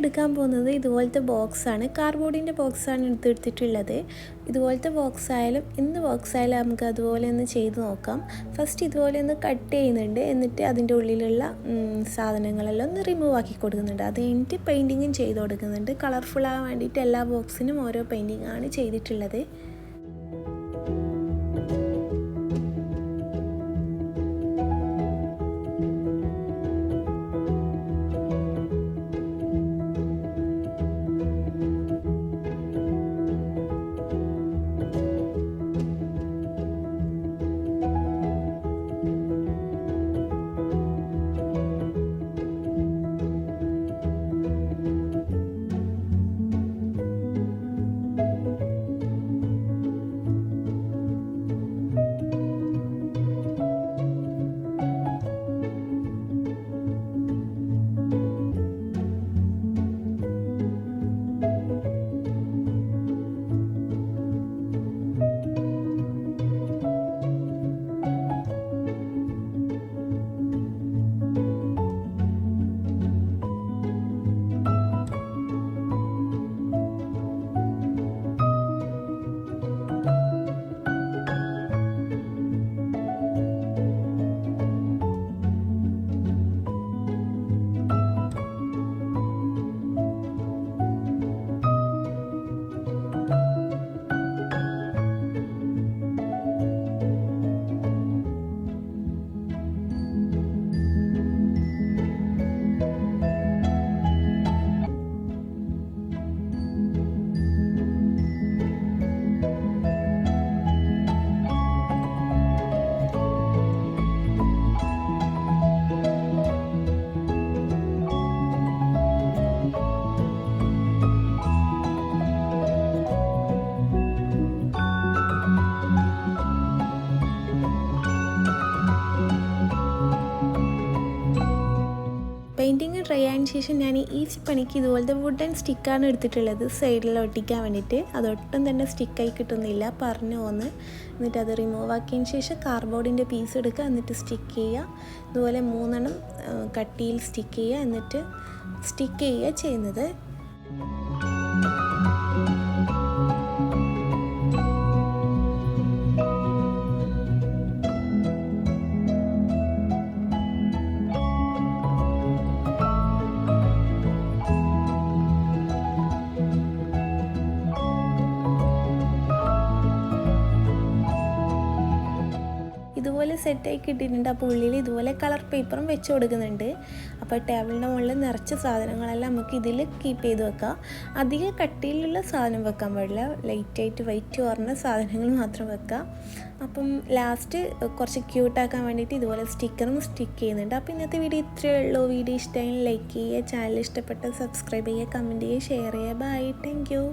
എടുക്കാൻ പോകുന്നത് ഇതുപോലത്തെ ബോക്സാണ്. കാർഡ്ബോർഡിൻ്റെ ബോക്സാണ് എടുത്തിട്ടുള്ളത്. ഇതുപോലത്തെ ബോക്സ് ആയാലും എന്ത് ബോക്സ് ആയാലും നമുക്ക് അതുപോലെ ഒന്ന് ചെയ്ത് നോക്കാം. ഫസ്റ്റ് ഇതുപോലെ ഒന്ന് കട്ട് ചെയ്യുന്നുണ്ട്, എന്നിട്ട് അതിൻ്റെ ഉള്ളിലുള്ള സാധനങ്ങളെല്ലാം ഒന്ന് റിമൂവ് ആക്കി കൊടുക്കുന്നുണ്ട്. അത് കഴിഞ്ഞിട്ട് പെയിൻറ്റിങ്ങും ചെയ്ത് കൊടുക്കുന്നുണ്ട്. കളർഫുള്ളാകാൻ വേണ്ടിയിട്ട് എല്ലാ ബോക്സിനും ഓരോ പെയിൻറ്റിങ്ങാണ് ചെയ്തിട്ടുള്ളത്. പെയിൻറ്റിങ് ഡ്രൈ ആയതിനു ശേഷം ഞാൻ ഈ പണിക്ക് ഇതുപോലത്തെ വുഡൻ സ്റ്റിക്കാണ് എടുത്തിട്ടുള്ളത്, സൈഡിൽ ഒട്ടിക്കാൻ വേണ്ടിയിട്ട്. അതൊട്ടും തന്നെ സ്റ്റിക്കായി കിട്ടുന്നില്ല, പറഞ്ഞു പോന്ന്. എന്നിട്ട് അത് റിമൂവ് ആക്കിയതിന് ശേഷം കാർഡ്ബോർഡിൻ്റെ പീസ് എടുക്കുക, എന്നിട്ട് സ്റ്റിക്ക് ചെയ്യുക. ഇതുപോലെ 3 കട്ടിയിൽ സ്റ്റിക്ക് ചെയ്യുക, എന്നിട്ട് സ്റ്റിക്ക് ചെയ്യുക ചെയ്യുന്നത്. ഇതുപോലെ സെറ്റായി കിട്ടിയിട്ടുണ്ട്. അപ്പോൾ ഉള്ളിൽ ഇതുപോലെ കളർ പേപ്പറും വെച്ച് കൊടുക്കുന്നുണ്ട്. അപ്പോൾ ടേബിളിൻ്റെ മുകളിൽ നിറച്ച സാധനങ്ങളെല്ലാം നമുക്ക് ഇതിൽ കീപ്പ് ചെയ്ത് വെക്കാം. അധികം കട്ടിയിലുള്ള സാധനം വെക്കാൻ പാടില്ല, ലൈറ്റായിട്ട് വൈറ്റ് പറഞ്ഞ സാധനങ്ങൾ മാത്രം വെക്കാം. അപ്പം ലാസ്റ്റ് കുറച്ച് ക്യൂട്ടാക്കാൻ വേണ്ടിയിട്ട് ഇതുപോലെ സ്റ്റിക്കറും സ്റ്റിക്ക് ചെയ്യുന്നുണ്ട്. അപ്പോൾ ഇന്നത്തെ വീഡിയോ ഇത്രയേ ഉള്ളൂ. വീഡിയോ ഇഷ്ടമായി ലൈക്ക് ചെയ്യുക, ചാനൽ ഇഷ്ടപ്പെട്ടാൽ സബ്സ്ക്രൈബ് ചെയ്യുക, കമൻറ്റ് ചെയ്യുക, ഷെയർ ചെയ്യുക. Bye, thank U.